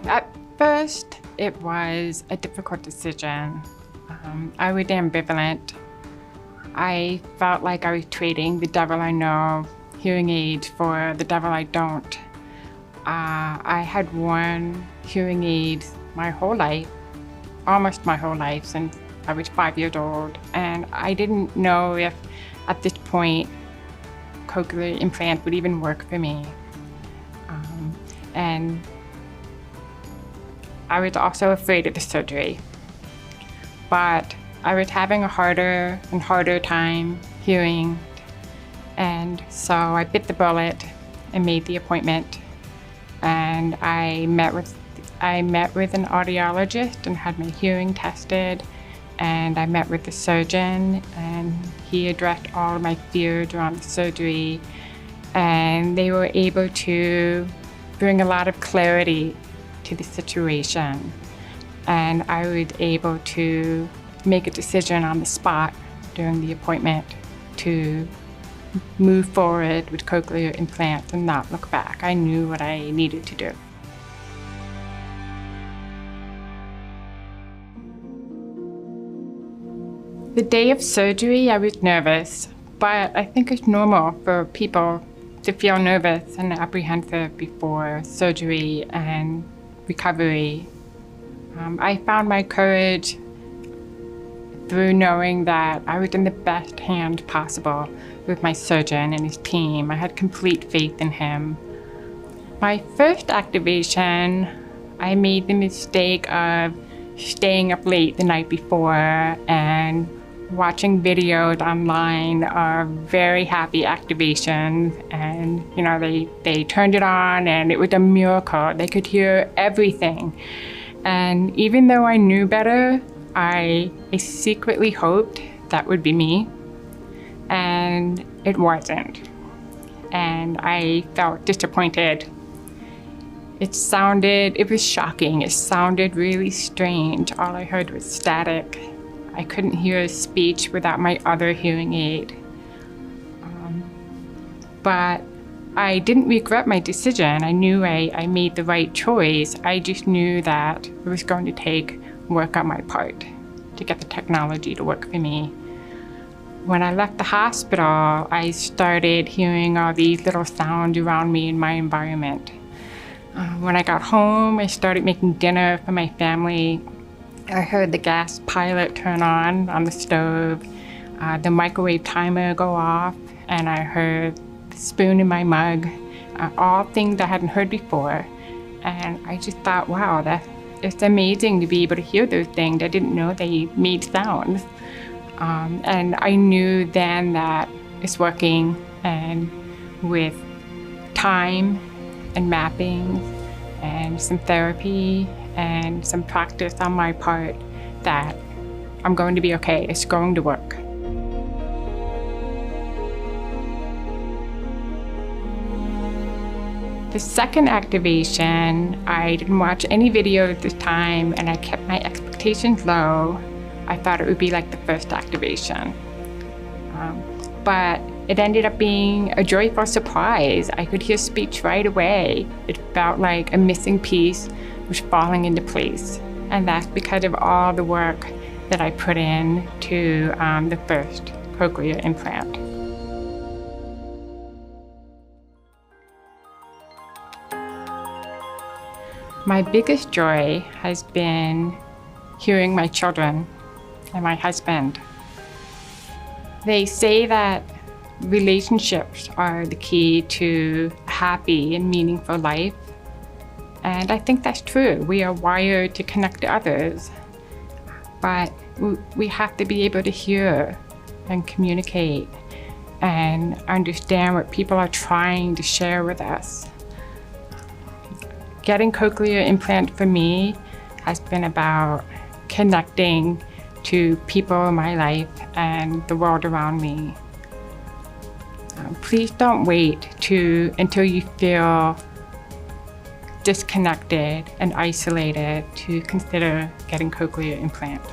At first, it was a difficult decision. I was ambivalent. I felt like I was trading the devil I know hearing aids for the devil I don't. I had worn hearing aids my whole life, almost my whole life, since I was 5 years old, and I didn't know if at this point cochlear implant would even work for me. And I was also afraid of the surgery, but I was having a harder and harder time hearing, and so I bit the bullet and made the appointment. And I met with an audiologist and had my hearing tested, and I met with the surgeon, and he addressed all of my fears around the surgery, and they were able to bring a lot of clarity to the situation. And I was able to make a decision on the spot during the appointment to move forward with cochlear implants and not look back. I knew what I needed to do. The day of surgery, I was nervous, but I think it's normal for people to feel nervous and apprehensive before surgery and recovery. I found my courage through knowing that I was in the best hands possible with my surgeon and his team. I had complete faith in him. My first activation, I made the mistake of staying up late the night before and watching videos online of very happy activations, and they turned it on and it was a miracle. They could hear everything. And even though I knew better, I secretly hoped that would be me, and it wasn't. And I felt disappointed. It was shocking. It sounded really strange. All I heard was static. I couldn't hear speech without my other hearing aid. But I didn't regret my decision. I knew I made the right choice. I just knew that it was going to take work on my part to get the technology to work for me. When I left the hospital, I started hearing all these little sounds around me in my environment. When I got home, I started making dinner for my family. I heard the gas pilot turn on the stove, the microwave timer go off, and I heard the spoon in my mug, all things I hadn't heard before. And I just thought, wow, it's amazing to be able to hear those things. I didn't know they made sounds. And I knew then that it's working, and with time and mapping and some therapy and some practice on my part, that I'm going to be okay. It's going to work. The second activation, I didn't watch any video at this time, and I kept my expectations low. I thought it would be like the first activation. But it ended up being a joyful surprise. I could hear speech right away. It felt like a missing piece was falling into place. And that's because of all the work that I put in to the first cochlear implant. My biggest joy has been hearing my children and my husband. They say that relationships are the key to a happy and meaningful life. And I think that's true. We are wired to connect to others, but we have to be able to hear and communicate and understand what people are trying to share with us. Getting cochlear implant for me has been about connecting to people in my life and the world around me. Please don't wait until you feel disconnected and isolated to consider getting cochlear implants.